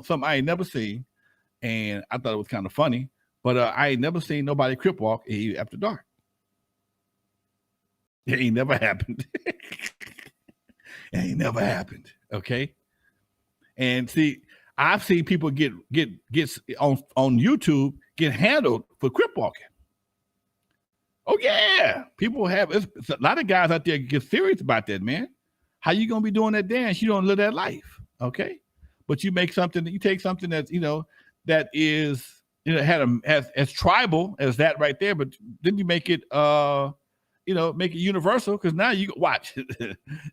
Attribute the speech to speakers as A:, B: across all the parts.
A: something I ain't never seen, and I thought it was kind of funny. But I ain't never seen nobody crip walk after dark. It ain't never happened. It ain't never happened. Okay. And see, I've seen people get on YouTube get handled for crip walking. Oh yeah, people have. It's a lot of guys out there get serious about that, man. How you gonna be doing that dance? You don't live that life, okay? But you make something. You take something that's that is as tribal as that right there, but then you make it make it universal, because now you watch.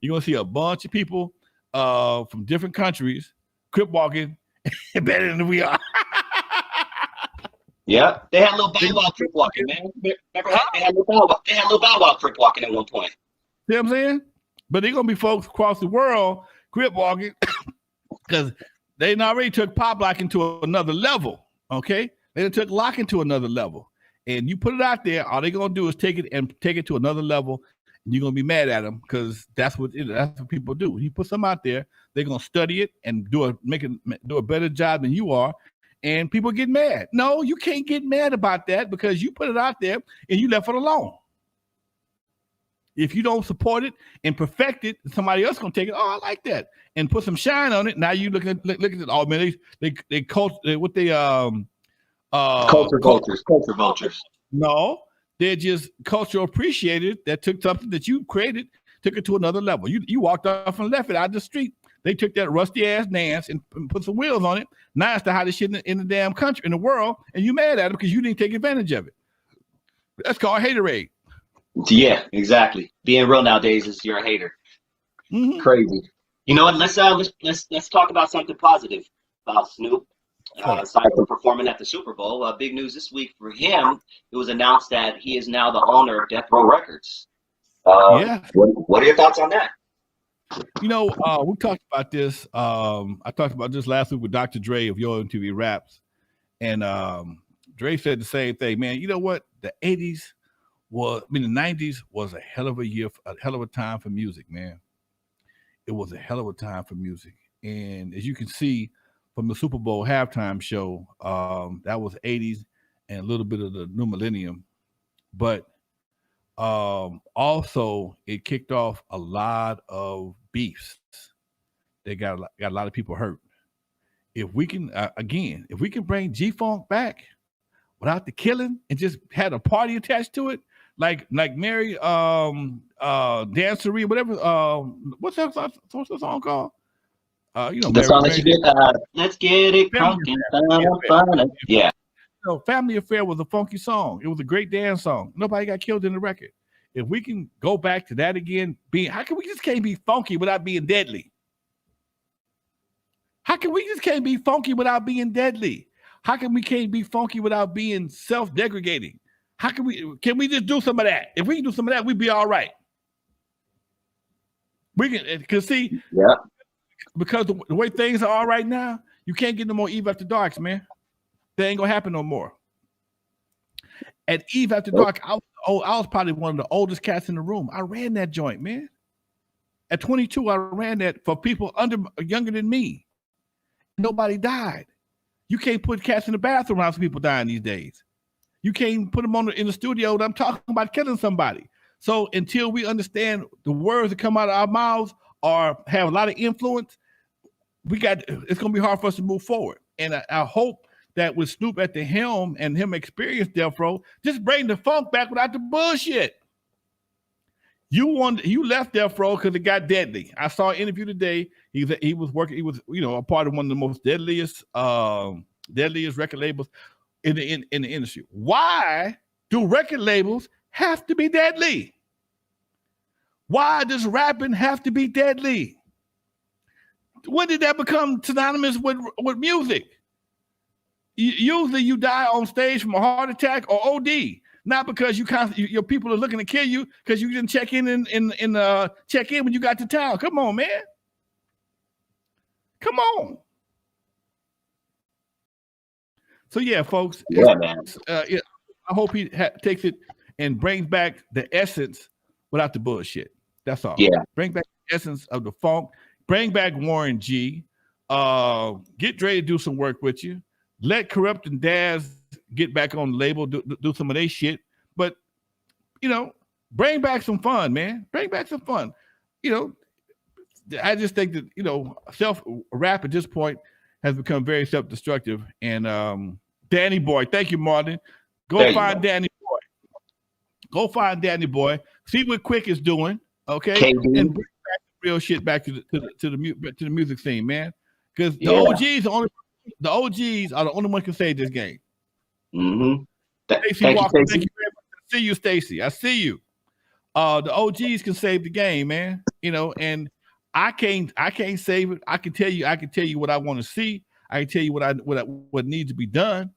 A: You're gonna see a bunch of people from different countries crip walking better than we are.
B: Yeah, they had little Bow Wow crip walking, man. Remember, they had little Bow Wow crip walking at one point.
A: See what I'm saying? But they're gonna be folks across the world crip walking because they already took pop locking to another level. Okay, they took locking to another level, and you put it out there. All they're gonna do is take it to another level, and you're gonna be mad at them because that's what people do. When you put something out there, they're gonna study it and do a better job than you are. And people get mad. No, you can't get mad about that because you put it out there and you left it alone. If you don't support it and perfect it, somebody else gonna take it. Oh, I like that, and put some shine on it. Now you look at it. Oh man, they culture
B: vultures.
A: No, they're just culture appreciated that took something that you created, took it to another level. You walked off and left it out the street. They took that rusty ass dance and put some wheels on it. Now it's the hottest shit in the damn country, in the world, and you mad at it because you didn't take advantage of it. That's called haterade.
B: Yeah, exactly. Being real nowadays is you're a hater. Mm-hmm. Crazy. You know what? Let's talk about something positive about Snoop. Aside from performing at the Super Bowl, big news this week for him. It was announced that he is now the owner of Death Row Records. What are your thoughts on that?
A: We talked about this. I talked about this last week with Dr. Dre of Yo MTV Raps, and Dre said the same thing. Man, you know what? The 90s was a hell of a year, a hell of a time for music, man. It was a hell of a time for music, and as you can see from the Super Bowl halftime show, that was 80s and a little bit of the new millennium, but also it kicked off a lot of beefs. They got a lot of people hurt. If we can if we can bring G-Funk back without the killing and just had a party attached to it, like Mary Dancery, whatever. What's that song called?
B: The song that you did. Let's get it funky. Yeah.
A: Family Affair was a funky song. It was a great dance song. Nobody got killed in the record. If we can go back to that again, how can we just can't be funky without being deadly? How can we just can't be funky without being deadly? How can we can't be funky without being self-degrading? How can we just do some of that? If we can do some of that, we'd be all right. We can, because see,
B: yeah,
A: because the way things are all right now, you can't get no more Eve After Darks, man. That ain't gonna happen no more. At Eve After Dark, I was probably one of the oldest cats in the room. I ran that joint, man. At 22, I ran that for people younger than me. Nobody died. You can't put cats in the bathroom around some people dying these days. You can't put them in the studio. I'm talking about killing somebody. So until we understand the words that come out of our mouths or have a lot of influence, it's gonna be hard for us to move forward. And I hope that with Snoop at the helm and him experience Death Row, just bring the funk back without the bullshit. You left Death Row because it got deadly. I saw an interview today. He was a part of one of the most deadliest record labels in the industry. Why do record labels have to be deadly? Why does rapping have to be deadly? When did that become synonymous with music? Usually you die on stage from a heart attack or OD, not because your people are looking to kill you because you didn't check in when you got to town. Come on, man. Come on. So yeah, folks.
B: Yeah, man.
A: I hope he takes it and brings back the essence without the bullshit. That's all.
B: Yeah.
A: Bring back the essence of the funk. Bring back Warren G. Get Dre to do some work with you. Let Corrupt and Daz get back on the label, do some of their shit. But, you know, bring back some fun, man. Bring back some fun. You know, I just think that, you know, rap at this point has become very self-destructive. And Danny Boy, thank you, Martin. Go find Danny Boy. Go find Danny Boy. See what Quick is doing, okay?
B: KD.
A: And bring back the real shit back to the music scene, man. Because the OGs are the only one who can save this game.
B: Mm-hmm.
A: Stacey Walker, thank you very much. I see you, Stacey. I see you. The OGs can save the game, man. You know, and I can't save it. I can tell you what I want to see. I can tell you what needs to be done.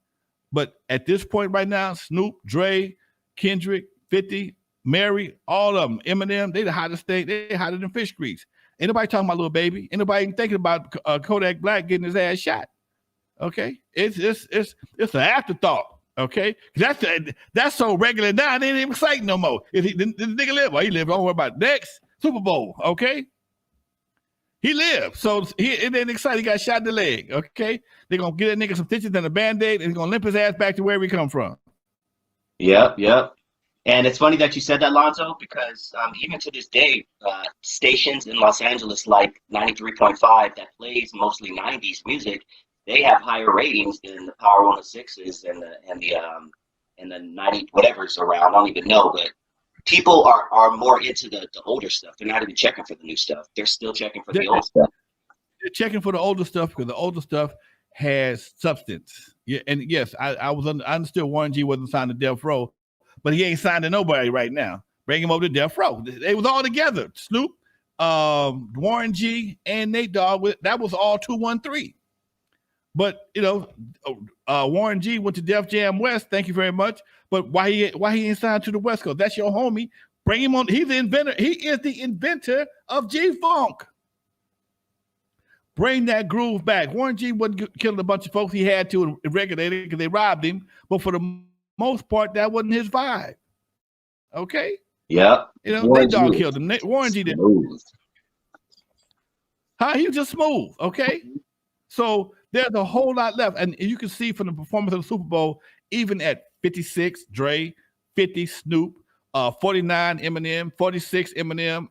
A: But at this point right now, Snoop, Dre, Kendrick, 50, Mary, all of them, Eminem, they the hottest thing. They hotter than fish grease. Ain't nobody talking about Lil Baby. Ain't nobody even thinking about Kodak Black getting his ass shot. Okay, it's an afterthought. Okay, that's so regular now. It ain't even exciting no more. The nigga live, well, he live. Don't worry about it. Next Super Bowl. Okay, he lived, so it ain't exciting. He got shot in the leg. Okay, they're gonna get that nigga some stitches and a band-aid, and he's gonna limp his ass back to where he come from.
B: Yep. And it's funny that you said that, Lonzo, because even to this day, stations in Los Angeles like 93.5 that plays mostly 90s music, they have higher ratings than the Power 106s and the 90 whatever's around. I don't even know, but people are more into the older stuff. They're not even checking for the new stuff. They're still checking for the old stuff.
A: They're checking for the older stuff because the older stuff has substance. Yeah, and yes, I understood Warren G wasn't signed to Death Row, but he ain't signed to nobody right now. Bring him over to Death Row. They was all together. Snoop, Warren G, and Nate Dogg. That was all 213. But you know, Warren G went to Def Jam West. Thank you very much. But why he ain't signed to the West Coast? That's your homie. Bring him on. He's the inventor. He is the inventor of G-Funk. Bring that groove back. Warren G wasn't killing a bunch of folks. He had to and regulated because they robbed him. But for the most part, that wasn't his vibe. Okay.
B: Yeah.
A: You know, Nate Dogg killed him. Warren G didn't. He was just smooth. Okay. So there's a whole lot left. And you can see from the performance of the Super Bowl, even at 56, Dre, 50, Snoop, 49, Eminem, 46, Eminem,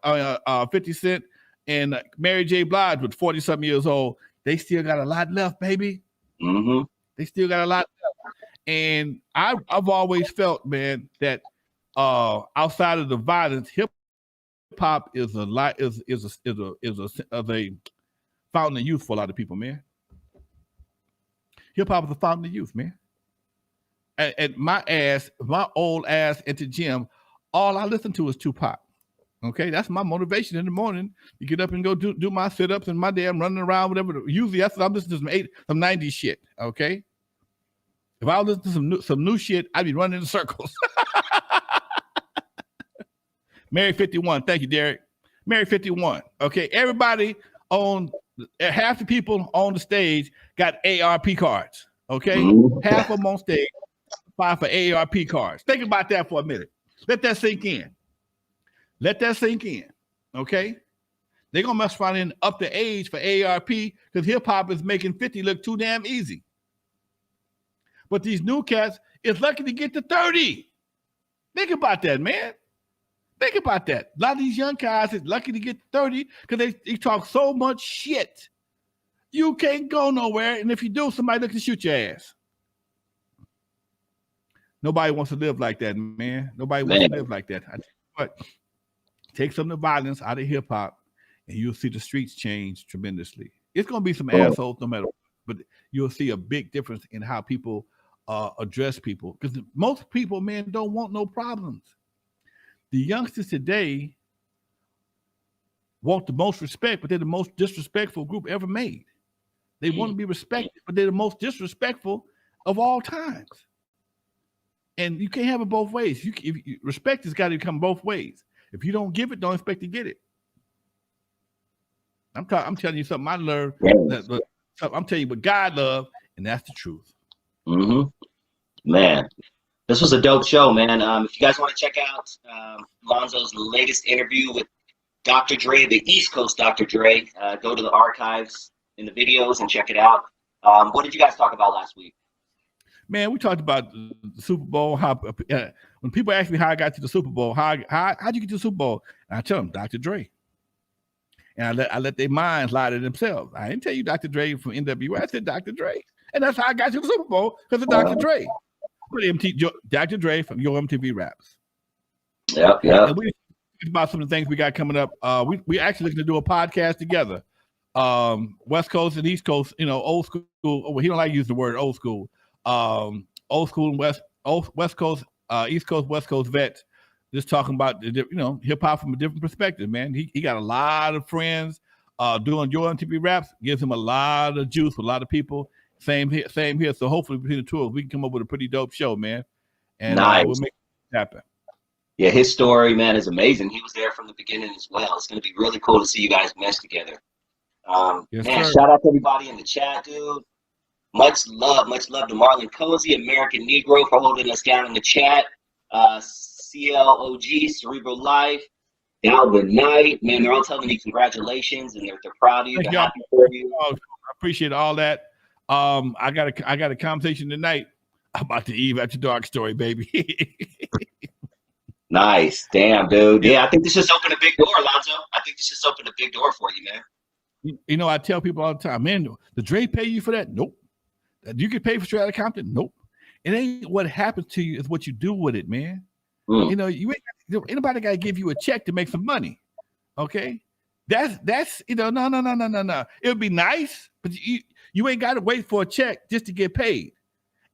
A: 50 Cent, and Mary J. Blige with 40-something years old. They still got a lot left, baby.
B: Mm-hmm.
A: They still got a lot left. And I've always felt, man, that outside of the violence, hip hop is a fountain of youth for a lot of people, man. Hip hop is a fountain of youth, man. And my old ass at the gym, all I listen to is Tupac. Okay, that's my motivation in the morning. You get up and go do my sit-ups and my damn running around, whatever. Usually that's what I'm listening to some 90s shit. Okay. If I was listening to some new shit, I'd be running in circles. Mary 51, thank you, Derek. Mary 51. Okay, everybody half the people on the stage got ARP cards. Okay, half of them on stage apply for AARP cards. Think about that for a minute. Let that sink in. Okay, they're gonna mess around and up the age for AARP because hip hop is making 50 look too damn easy. But these new cats is lucky to get to 30. Think about that, man. Think about that. A lot of these young guys is lucky to get to 30 because they talk so much shit. You can't go nowhere, and if you do, somebody looks to shoot your ass. Nobody wants to live like that, man. Nobody wants to live like that. I tell you what, take some of the violence out of hip hop, and you'll see the streets change tremendously. It's gonna be some assholes no matter what, but you'll see a big difference in how people address people. Because most people, man, don't want no problems. The youngsters today want the most respect, but they're the most disrespectful group ever made. They want to be respected, but they're the most disrespectful of all times. And you can't have it both ways. Respect has got to come both ways. If you don't give it, don't expect to get it. I'm telling you something I learned. I'm telling you what God loved, and that's the truth.
B: Mm-hmm. Man, this was a dope show, man. If you guys want to check out Lonzo's latest interview with Dr. Dre, the East Coast Dr. Dre, go to the archives in the videos and check it out. What did you guys talk about last week?
A: Man, we talked about the Super Bowl. How when people ask me how I got to the Super Bowl, how'd you get to the Super Bowl? And I tell them Dr. Dre. And I let their minds lie to themselves. I didn't tell you Dr. Dre from N.W.A. I said Dr. Dre. And that's how I got to the Super Bowl, because of Dr. Dre. Dr. Dre from Your MTV Raps.
B: Yep.
A: And we talked about some of the things we got coming up. We actually looking to do a podcast together. West Coast and East Coast, old school. Well, he don't like to use the word old school. Old school and West Coast, East Coast, West Coast vets, just talking about hip hop from a different perspective, man. He got a lot of friends doing Your MTV Raps, gives him a lot of juice with a lot of people. Same here. So hopefully between the two of us, we can come up with a pretty dope show, man. And
B: nice.
A: We'll make it happen.
B: Yeah, his story, man, is amazing. He was there from the beginning as well. It's going to be really cool to see you guys mesh together.
A: Yes,
B: man,
A: sir.
B: Shout out to everybody in the chat, dude. Much love to Marlon Cozy, American Negro, for holding us down in the chat. CLOG, Cerebral Life, Alvin Knight, man, they're all telling you congratulations and they're proud of you. They're happy for you.
A: I appreciate all that. I got a conversation tonight about the Eve After Dark story, baby.
B: Nice. Damn, dude. Yeah, I think this just opened a big door, Lonzo. I think this just opened a big door for you, man.
A: I tell people all the time, man, did Dre pay you for that? Nope. You can pay for Straight Outta Compton? Nope. It ain't what happens to you, it's what you do with it, man. You ain't anybody got to give you a check to make some money. Okay? That's no. It would be nice, but you ain't got to wait for a check just to get paid.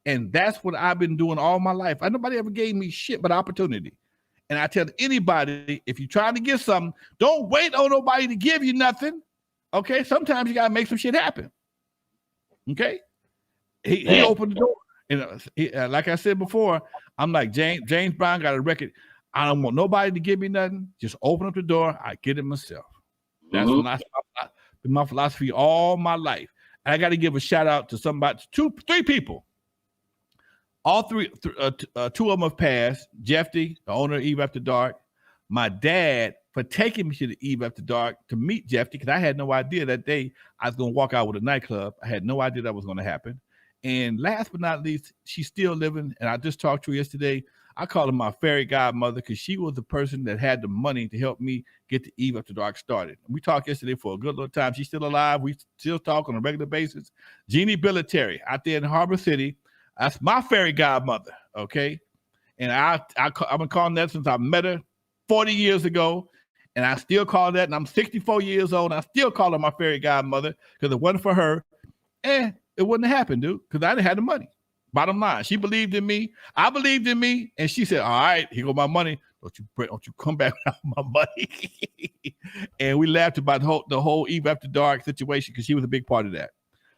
A: And that's what I've been doing all my life. Nobody ever gave me shit but opportunity. And I tell anybody, if you're trying to get something, don't wait on nobody to give you nothing. Okay? Sometimes you got to make some shit happen. Okay? He opened the door. And like I said before, I'm like, James Brown got a record. I don't want nobody to give me nothing. Just open up the door. I get it myself. That's been my philosophy all my life. And I got to give a shout out to somebody, three people. All three, two of them have passed. Jeffy, the owner of Eve After Dark. My dad, for taking me to the Eve After Dark to meet Jeffy, because I had no idea that day I was going to walk out with a nightclub. I had no idea that was going to happen. And last but not least, she's still living. And I just talked to her yesterday. I call her my fairy godmother because she was the person that had the money to help me get the Eve After Dark started. We talked yesterday for a good little time. She's still alive. We still talk on a regular basis. Jeannie Billetary out there in Harbor City. That's my fairy godmother, okay? And I've been calling that since I met her 40 years ago. And I still call that, and I'm 64 years old, and I still call her my fairy godmother because if it wasn't for her, it wouldn't have happened, dude, because I didn't have the money. Bottom line, she believed in me. I believed in me, and she said, all right, here go my money. Don't you come back without my money. And we laughed about the whole Eve After Dark situation because she was a big part of that.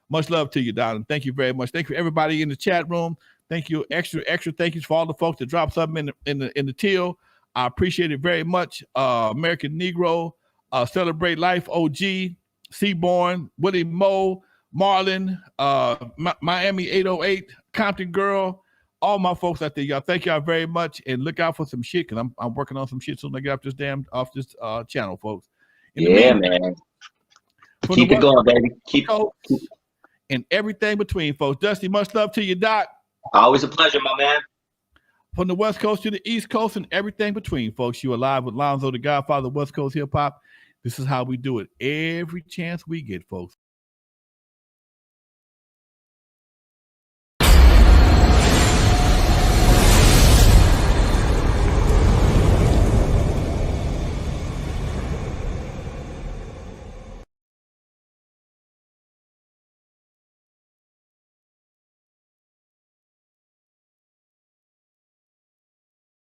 A: Much love to you, darling. Thank you very much. Thank you, everybody in the chat room. Thank you, extra thank yous for all the folks that dropped something in the till. I appreciate it very much. American Negro, Celebrate Life, OG, Seaborn, Willie Moe, Marlon, Miami 808, Compton Girl, all my folks out there, y'all. Thank y'all very much, and look out for some shit because I'm working on some shit soon. I get off this channel, folks.
B: Man. Keep it going, baby. Keep
A: and everything between, folks. Dusty, much love to you, Doc.
B: Always a pleasure, my man.
A: From the West Coast to the East Coast and everything between, folks. You are live with Lonzo, the Godfather of West Coast hip hop. This is how we do it every chance we get, folks.